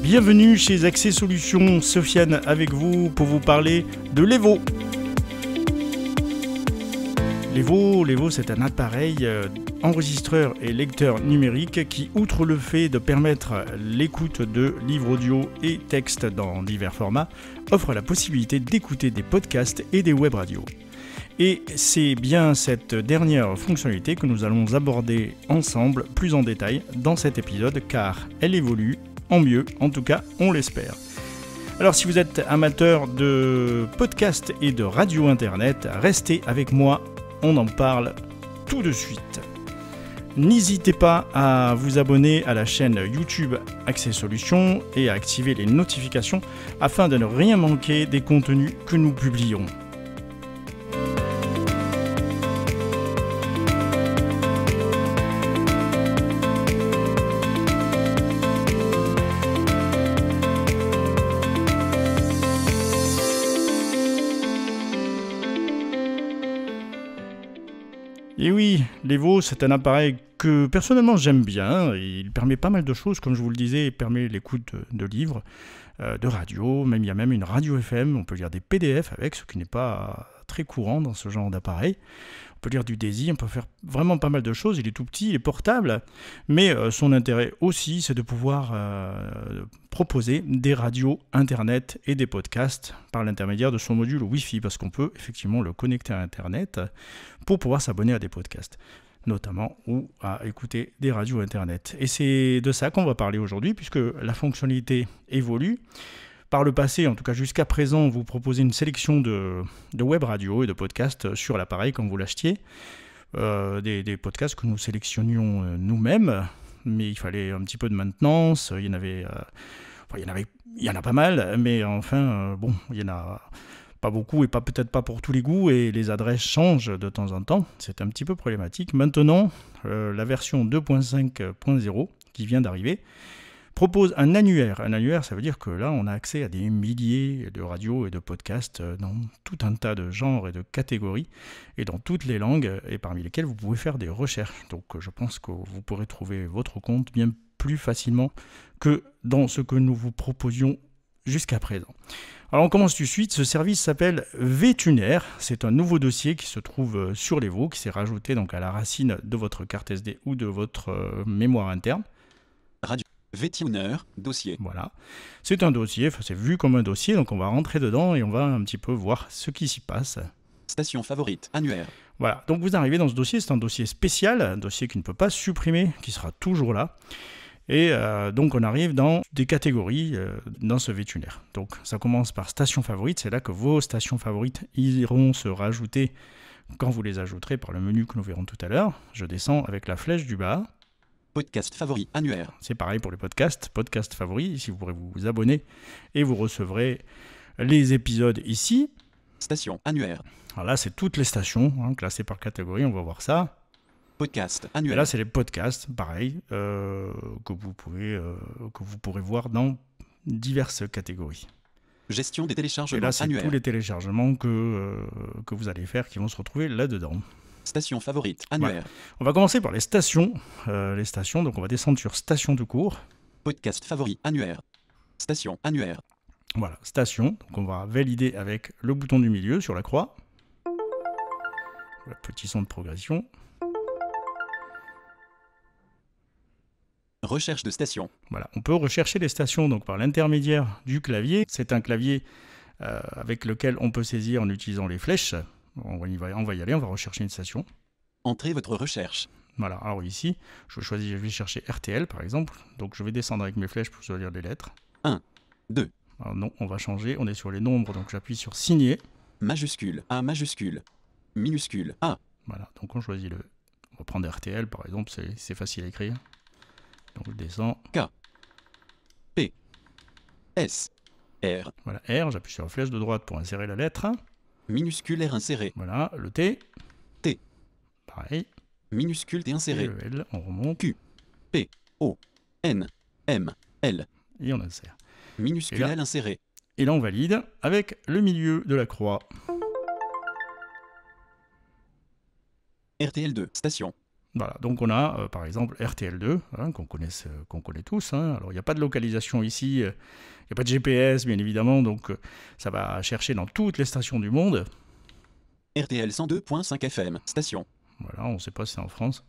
Bienvenue chez Accès Solutions, Sofiane avec vous pour vous parler de l'Evo. L'Evo, c'est un appareil enregistreur et lecteur numérique qui, outre le fait de permettre l'écoute de livres audio et textes dans divers formats, offre la possibilité d'écouter des podcasts et des web radios. Et c'est bien cette dernière fonctionnalité que nous allons aborder ensemble plus en détail dans cet épisode car elle évolue en mieux, en tout cas on l'espère. Alors si vous êtes amateur de podcasts et de radio internet, restez avec moi, on en parle tout de suite. N'hésitez pas à vous abonner à la chaîne YouTube Accès Solutions et à activer les notifications afin de ne rien manquer des contenus que nous publions. Et oui, l'Evo, c'est un appareil que personnellement j'aime bien. Il permet pas mal de choses, comme je vous le disais, il permet l'écoute de livres, de radio, même il y a même une radio FM, on peut lire des PDF avec, ce qui n'est pas très courant dans ce genre d'appareil. On peut lire du DAISY, on peut faire vraiment pas mal de choses, il est tout petit, il est portable, mais son intérêt aussi, c'est de pouvoir proposer des radios Internet et des podcasts par l'intermédiaire de son module Wi-Fi, parce qu'on peut effectivement le connecter à Internet pour pouvoir s'abonner à des podcasts, notamment, ou à écouter des radios Internet. Et c'est de ça qu'on va parler aujourd'hui, puisque la fonctionnalité évolue. Par le passé, en tout cas jusqu'à présent, vous proposez une sélection de web radio et de podcasts sur l'appareil quand vous l'achetiez. Des podcasts que nous sélectionnions nous-mêmes, mais il fallait un petit peu de maintenance. Il y en a pas mal, mais enfin, il y en a pas beaucoup et peut-être pas pour tous les goûts, et les adresses changent de temps en temps. C'est un petit peu problématique. Maintenant, la version 2.5.0 qui vient d'arriver propose un annuaire. Un annuaire, ça veut dire que là, on a accès à des milliers de radios et de podcasts dans tout un tas de genres et de catégories et dans toutes les langues, et parmi lesquelles vous pouvez faire des recherches. Donc, je pense que vous pourrez trouver votre compte bien plus facilement que dans ce que nous vous proposions jusqu'à présent. Alors, on commence tout de suite. Ce service s'appelle VTuner. C'est un nouveau dossier qui se trouve sur l'Evo, qui s'est rajouté donc à la racine de votre carte SD ou de votre mémoire interne. VTuner, dossier. Voilà, c'est un dossier, c'est vu comme un dossier, donc on va rentrer dedans et on va un petit peu voir ce qui s'y passe. Station favorite, annuaire. Voilà, donc vous arrivez dans ce dossier, c'est un dossier spécial, un dossier qui ne peut pas se supprimer, qui sera toujours là. Et donc on arrive dans des catégories dans ce VTuner. Donc ça commence par station favorite, c'est là que vos stations favorites iront se rajouter quand vous les ajouterez par le menu que nous verrons tout à l'heure. Je descends avec la flèche du bas. Podcast favori, annuaire. C'est pareil pour les podcasts, podcast favori, ici vous pourrez vous abonner et vous recevrez les épisodes ici. Station, annuaire. Alors là, c'est toutes les stations, classées par catégorie, on va voir ça. Podcast, annuaire. Et là, c'est les podcasts, pareil, que vous pourrez voir dans diverses catégories. Gestion des téléchargements, et là, c'est annuaire. tous les téléchargements que vous allez faire qui vont se retrouver là-dedans. Station favorite, annuaire. Voilà. On va commencer par les stations. Donc on va descendre sur station tout court. Podcast favori, annuaire. Station, annuaire. Voilà, station. Donc on va valider avec le bouton du milieu sur la croix. Voilà, petit son de progression. Recherche de station. Voilà, on peut rechercher les stations donc par l'intermédiaire du clavier. C'est un clavier avec lequel on peut saisir en utilisant les flèches. On va y aller, on va rechercher une station. Entrez votre recherche. Voilà, alors ici, je vais chercher RTL par exemple. Donc je vais descendre avec mes flèches pour choisir les lettres. 1, 2. Alors non, on va changer, on est sur les nombres, donc j'appuie sur signer. Majuscule, A majuscule, minuscule, A. Voilà, donc on choisit on va prendre RTL par exemple, c'est facile à écrire. Donc je descends. K, P, S, R. Voilà, R, j'appuie sur la flèche de droite pour insérer la lettre. Minuscule R inséré. Voilà, le T. T. Pareil. Minuscule T inséré. Et le L, on remonte. Q, P, O, N, M, L. Et on insère. Minuscule L inséré. Et là, on valide avec le milieu de la croix. RTL2, station. Voilà, donc on a par exemple RTL2, hein, qu'on connaît tous. Hein. Alors il n'y a pas de localisation ici, il n'y a pas de GPS bien évidemment, donc ça va chercher dans toutes les stations du monde. RTL 102.5 FM, station. Voilà, on ne sait pas si c'est en France.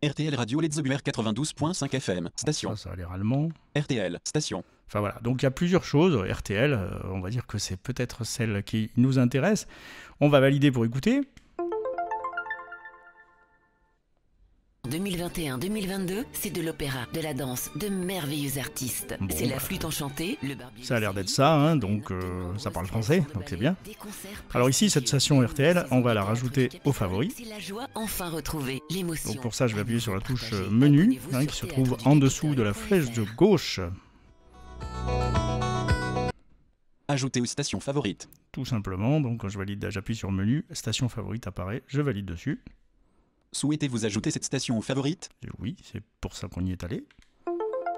RTL Radio Letzebuer 92.5 FM, station. Ça a l'air allemand. RTL, station. Enfin voilà, donc il y a plusieurs choses. RTL, on va dire que c'est peut-être celle qui nous intéresse. On va valider pour écouter. 2021-2022, c'est de l'opéra, de la danse, de merveilleux artistes. Bon, c'est la flûte enchantée, le barbier. Ça a l'air d'être ça, hein, donc ça parle français, donc c'est bien. Alors ici, cette station RTL, on va la rajouter aux favoris. C'est la joie enfin retrouvée, l'émotion. Donc pour ça, je vais appuyer sur la touche menu, hein, qui se trouve en dessous de la flèche de gauche. Ajouter aux stations favorites. Tout simplement, donc quand je valide, j'appuie sur menu, station favorite apparaît, je valide dessus. Souhaitez-vous ajouter cette station aux favorites? Et oui, c'est pour ça qu'on y est allé.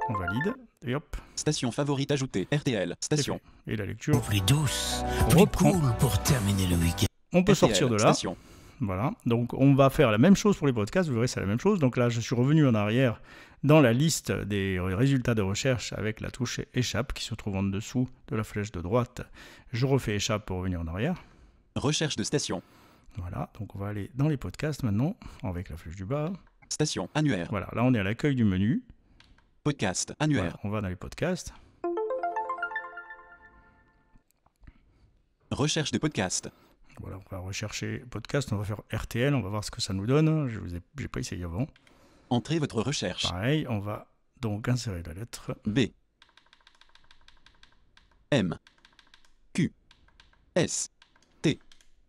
On valide, et hop. Station favorite ajoutée, RTL, station. Et la lecture plus douce, reprend. plus cool pour terminer le week-end. On peut RTL, sortir de là. Station. Voilà, donc on va faire la même chose pour les podcasts, vous verrez c'est la même chose. Donc là je suis revenu en arrière dans la liste des résultats de recherche avec la touche échappe qui se trouve en dessous de la flèche de droite. Je refais échappe pour revenir en arrière. Recherche de station. Voilà, donc on va aller dans les podcasts maintenant avec la flèche du bas. Station annuaire. Voilà, là on est à l'accueil du menu. Podcast annuaire. Voilà, on va dans les podcasts. Recherche de podcast. Voilà, on va rechercher podcast, on va faire RTL, on va voir ce que ça nous donne. J'ai pas essayé avant. Entrez votre recherche. Pareil, on va donc insérer la lettre B. M. Q. S. T.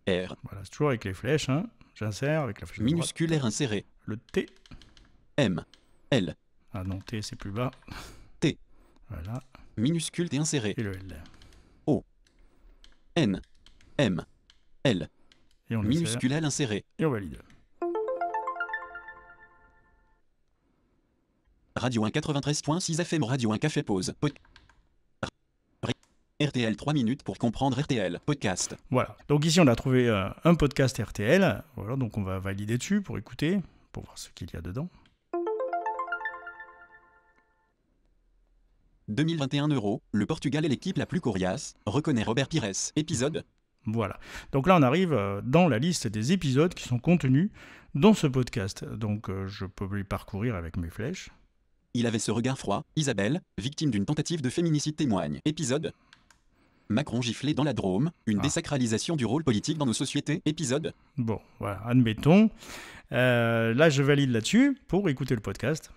R. Voilà, c'est toujours avec les flèches, hein. J'insère avec la flèche de droite. Minusculaire inséré. Le T. M. L. Ah non, T c'est plus bas. T. Voilà, Minuscule T inséré. et le L. N. M. L. Et on insère, Minuscule L inséré. et on valide. Radio 1 93.6 FM Radio 1 Café Pause. RTL 3 minutes pour comprendre RTL. Podcast. Voilà, donc ici on a trouvé un podcast RTL. Voilà, donc on va valider dessus pour écouter, pour voir ce qu'il y a dedans. 2021 €, le Portugal est l'équipe la plus coriace, reconnaît Robert Pires. Épisode. Voilà, donc là on arrive dans la liste des épisodes qui sont contenus dans ce podcast. Donc je peux les parcourir avec mes flèches. Il avait ce regard froid. Isabelle, victime d'une tentative de féminicide témoigne. Épisode. Macron giflé dans la Drôme, une désacralisation du rôle politique dans nos sociétés. Épisode. Bon, voilà, admettons. Là je valide là-dessus pour écouter le podcast.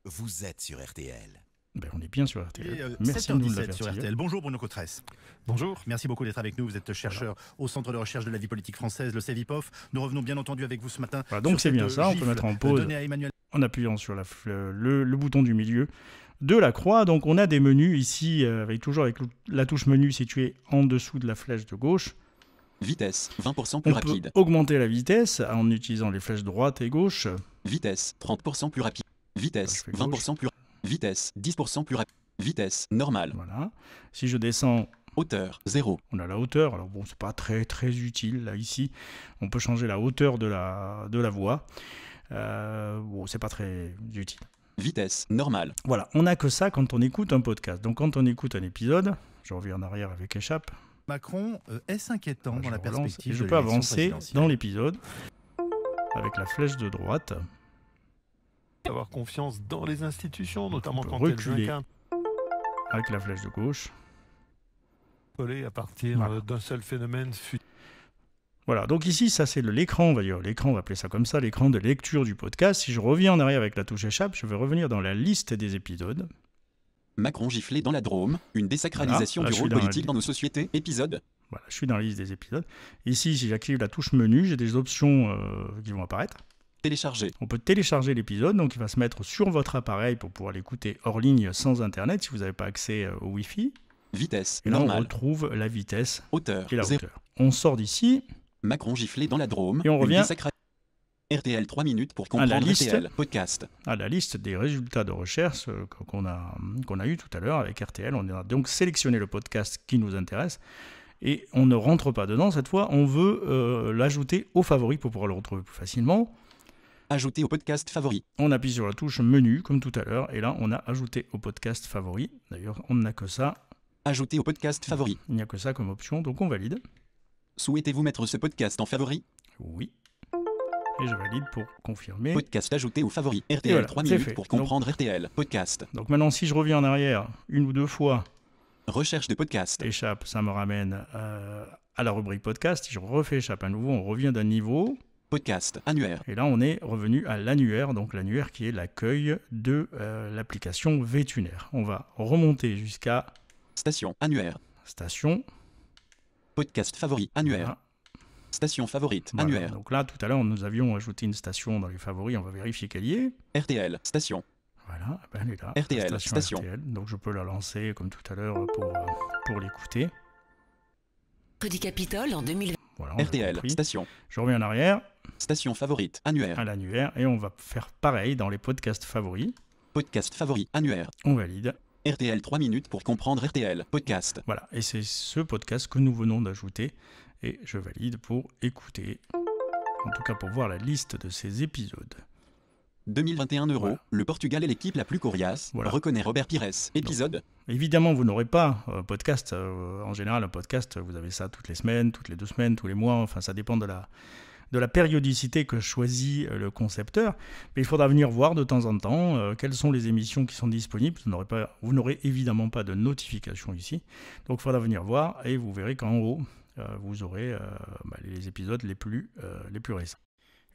Vous êtes sur RTL. Ben, on est bien sur RTL. Et, Merci de nous 7h17 sur l'avertir. RTL. Bonjour Bruno Cotresse. Bonjour. Merci beaucoup d'être avec nous. Vous êtes chercheur au Centre de recherche de la vie politique française, le CEVIPOF. Nous revenons bien entendu avec vous ce matin. Voilà, donc sur c'est cette bien ça, on peut gifle mettre en pause donnée à Emmanuel en appuyant sur le bouton du milieu de la croix. Donc on a des menus ici, toujours avec la touche menu située en dessous de la flèche de gauche. Vitesse, 20% plus On rapide. peut augmenter la vitesse en utilisant les flèches droite et gauche. Vitesse, 30% plus rapide. Vitesse, Je fais gauche. 20% plus rapide. Vitesse, 10% plus rapide. Vitesse, normale. Voilà. Si je descends, Hauteur, 0. on a la hauteur. Alors bon, c'est pas très utile là ici. On peut changer la hauteur de la voix. Bon, c'est pas très utile. Vitesse, normale. Voilà, on n'a que ça quand on écoute un podcast. Donc quand on écoute un épisode, je reviens en arrière avec échappe. Macron, est-ce inquiétant Là, dans je la relance perspective et je de peux l'élection avancer présidentielle dans l'épisode avec la flèche de droite. Avoir confiance dans les institutions, notamment On peut quand elles reculer. incarnent Avec la flèche de gauche. à partir Voilà. d'un seul phénomène futur. Voilà, donc ici, ça c'est l'écran, on va dire. L'écran, on va appeler ça comme ça, l'écran de lecture du podcast. Si je reviens en arrière avec la touche échappe, je vais revenir dans la liste des épisodes. Macron giflé dans la Drôme, une désacralisation Voilà, là, du je rôle suis dans la politique liste. dans nos sociétés. Épisode. Voilà, je suis dans la liste des épisodes. Ici, si j'active la touche menu, j'ai des options qui vont apparaître. Télécharger. On peut télécharger l'épisode, donc il va se mettre sur votre appareil pour pouvoir l'écouter hors ligne sans Internet si vous n'avez pas accès au Wi-Fi. Vitesse, Et là, on normale. retrouve la vitesse Hauteur, et la 0. hauteur. On sort d'ici. Macron giflé dans la Drôme, Et on une revient RTL 3 minutes pour la comprendre liste. RTL. Podcast. À la liste des résultats de recherche qu'on a eu tout à l'heure avec RTL. On a donc sélectionné le podcast qui nous intéresse Et on ne rentre pas dedans cette fois, on veut l'ajouter aux favoris pour pouvoir le retrouver plus facilement. Ajouter au podcast favori. On appuie sur la touche menu comme tout à l'heure et là on a ajouté au podcast favori. D'ailleurs on n'a que ça. Ajouter au podcast favori. Il n'y a que ça comme option, donc on valide. Souhaitez-vous mettre ce podcast en favori? Oui. Et je valide pour confirmer. Podcast ajouté au favori. RTL, Et voilà, 3 c'est minutes fait. pour comprendre RTL. Podcast. Donc maintenant si je reviens en arrière une ou deux fois, Recherche de podcast. échappe, ça me ramène à la rubrique podcast. Si je refais échappe à nouveau, on revient d'un niveau. Podcast. Annuaire. Et là, on est revenu à l'annuaire, donc l'annuaire qui est l'accueil de l'application Vétunaire. On va remonter jusqu'à Station. Annuaire. station. Podcast favori. Annuaire. Voilà. Station favorite. Voilà. Annuaire. Donc là, tout à l'heure, nous avions ajouté une station dans les favoris. On va vérifier qu'elle y est. RTL. Station. Voilà, ben elle est là. RTL, La station. RTL. Donc je peux la lancer comme tout à l'heure pour l'écouter. Mercredi Capitole en 2020. Voilà, on a RTL. compris. Station. Je reviens en arrière Station favorite. Annuaire. à l'annuaire et on va faire pareil dans les podcasts favoris. Podcast favori. Annuaire. On valide. RTL 3 minutes pour comprendre RTL. Podcast. Voilà, et c'est ce podcast que nous venons d'ajouter et je valide pour écouter, en tout cas pour voir la liste de ces épisodes. 2021 €. Voilà. Le Portugal est l'équipe la plus coriace. Voilà. Reconnaît Robert Pires. Épisode. Évidemment, vous n'aurez pas podcast. En général, un podcast, vous avez ça toutes les semaines, toutes les 2 semaines, tous les mois. Enfin, ça dépend de la périodicité que choisit le concepteur. Mais il faudra venir voir de temps en temps quelles sont les émissions qui sont disponibles. Vous n'aurez évidemment pas de notification ici. Donc, il faudra venir voir et vous verrez qu'en haut, vous aurez les épisodes les plus récents.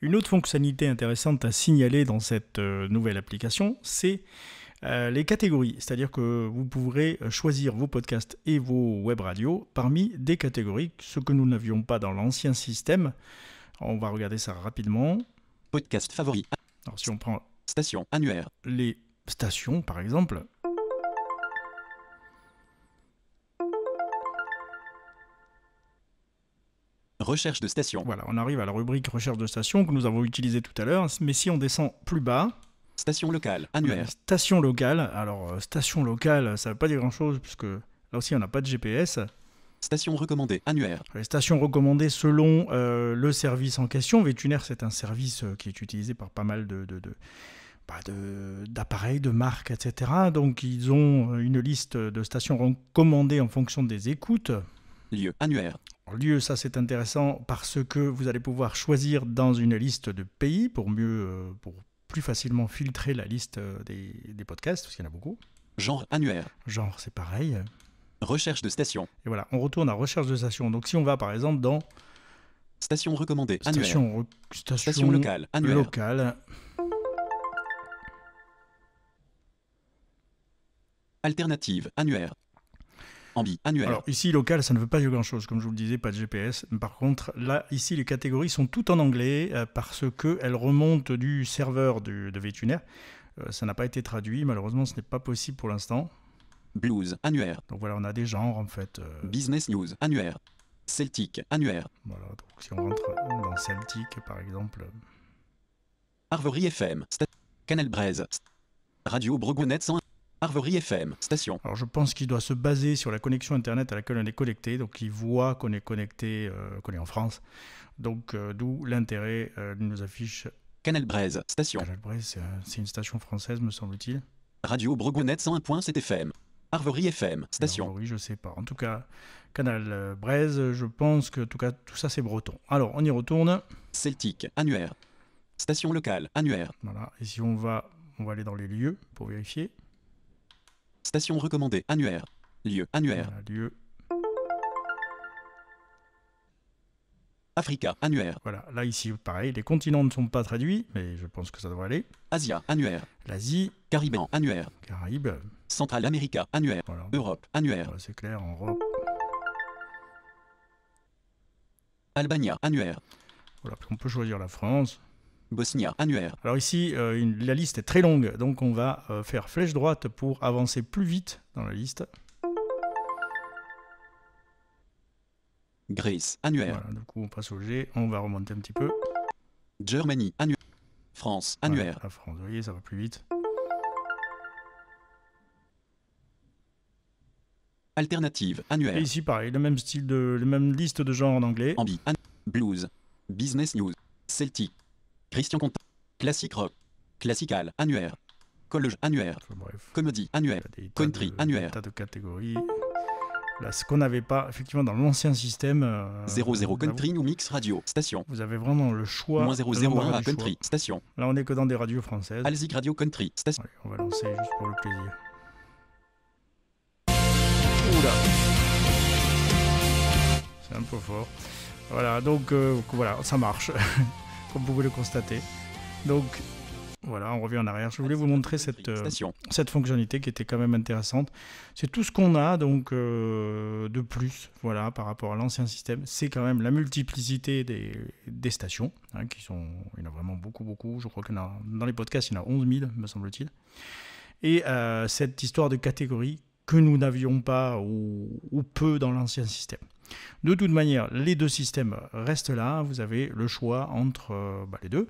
Une autre fonctionnalité intéressante à signaler dans cette nouvelle application, c'est les catégories. C'est-à-dire que vous pourrez choisir vos podcasts et vos web radios parmi des catégories, ce que nous n'avions pas dans l'ancien système. On va regarder ça rapidement. Podcast favori. Alors si on prend Station. Annuaire. les stations, par exemple, Recherche de station. voilà, on arrive à la rubrique recherche de stations que nous avons utilisée tout à l'heure. Mais si on descend plus bas, Station locale. Annuaire. station locale. Alors station locale, ça ne veut pas dire grand-chose puisque là aussi on n'a pas de GPS. Station recommandée. Annuaire. Les stations recommandées selon le service en question. Vétunaire, c'est un service qui est utilisé par pas mal d'appareils, de marques, etc. Donc ils ont une liste de stations recommandées en fonction des écoutes. Lieu. Annuaire. En lieu, ça c'est intéressant parce que vous allez pouvoir choisir dans une liste de pays pour plus facilement filtrer la liste des podcasts, parce qu'il y en a beaucoup. Genre. Annuaire. Genre, c'est pareil. Recherche de station. Et voilà, on retourne à recherche de station. Donc si on va par exemple dans Station recommandée. Annuaire. station locale. Annuaire. locale, Alternative. Annuaire. Ambi. Annuaire. alors ici local, ça ne veut pas dire grand-chose, comme je vous le disais, pas de GPS. Par contre, là, ici, les catégories sont toutes en anglais parce qu'elles remontent du serveur de Vétunaire. Ça n'a pas été traduit, malheureusement, ce n'est pas possible pour l'instant. Blues. Annuaire. Donc voilà, on a des genres en fait. Business News. Annuaire. Celtic. Annuaire. Voilà, donc si on rentre dans Celtic, par exemple. Arvory FM. Canal Braise. Radio Brogonet 101. Arvory FM. Station. Alors je pense qu'il doit se baser sur la connexion Internet à laquelle on est connecté, donc il voit qu'on est connecté, qu'on est en France. Donc d'où l'intérêt de nos affiches. Canal Braise. Station. Canal Braise, c'est une station française, me semble-t-il. Radio Brogonet 101.7 FM. Arvory FM. Station. Alors, oui, je sais pas. En tout cas, Canal Braise, je pense que en tout cas, tout ça c'est breton. Alors on y retourne. Celtic. Annuaire. Station locale. Annuaire. Voilà. Et si on va aller dans les lieux pour vérifier. Station recommandée. Annuaire. Lieu. Annuaire. Voilà, lieu. Africa. Annuaire. Voilà. Là ici, pareil, les continents ne sont pas traduits, mais je pense que ça devrait aller. Asia. Annuaire. L'Asie, Caribéen. Annuaire. Caraïbes. Central America. Annuaire. Voilà. Europe. Annuaire. Voilà, c'est clair, en Europe. Albania. Annuaire. Voilà, on peut choisir la France. Bosnia. Annuaire. Alors ici, la liste est très longue, donc on va faire flèche droite pour avancer plus vite dans la liste. Grèce. Annuaire. Voilà, du coup on passe au G, on va remonter un petit peu. Germany. Annuaire. France. Annuaire. Voilà, la France, vous voyez, ça va plus vite. Alternative, annuaire. Et ici, pareil, le même style la même liste de genres en anglais. Ambi, blues, business news, Celtic, Christian Conte, classique rock, classical, annuaire, college, annuaire, Enfin, bref. comédie, annuaire, Il y a des tas country, de- annuaire. des tas de catégories. Là, ce qu'on n'avait pas, effectivement, dans l'ancien système. 00 là, country New Mix radio, station. Vous avez vraiment le choix. Moins le 001 l'embarras à du choix. country, station. Là, on est que dans des radios françaises. Alzik radio country, station. Allez, on va lancer juste pour le plaisir. Oula. C'est un peu fort. Voilà, donc voilà, ça marche, comme vous pouvez le constater. Donc voilà, on revient en arrière. Je voulais vous montrer Station. cette fonctionnalité qui était quand même intéressante. C'est tout ce qu'on a donc de plus, voilà, par rapport à l'ancien système. C'est quand même la multiplicité des stations, hein, il y en a vraiment beaucoup. Je crois qu'il y en a, dans les podcasts, il y en a 11 000, me semble-t-il. Et cette histoire de catégories que nous n'avions pas ou peu dans l'ancien système. De toute manière, les deux systèmes restent là. Vous avez le choix entre les deux.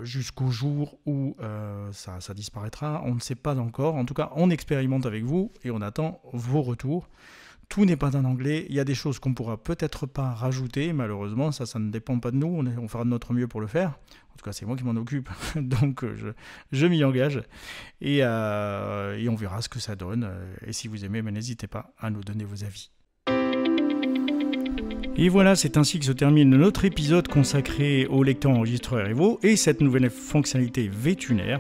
Jusqu'au jour où ça disparaîtra, on ne sait pas encore. En tout cas, on expérimente avec vous et on attend vos retours. Tout n'est pas en anglais. Il y a des choses qu'on ne pourra peut-être pas rajouter. Malheureusement, ça ne dépend pas de nous. On fera de notre mieux pour le faire. En tout cas, c'est moi qui m'en occupe. Donc, je m'y engage. Et on verra ce que ça donne. Et si vous aimez, n'hésitez pas à nous donner vos avis. Et voilà, c'est ainsi que se termine notre épisode consacré au lecteur enregistreur Evo et cette nouvelle fonctionnalité VTuner.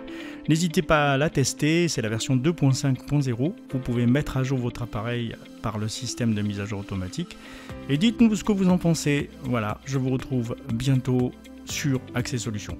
N'hésitez pas à la tester, c'est la version 2.5.0. Vous pouvez mettre à jour votre appareil par le système de mise à jour automatique. Et dites-nous ce que vous en pensez. Voilà, je vous retrouve bientôt sur Accès Solutions.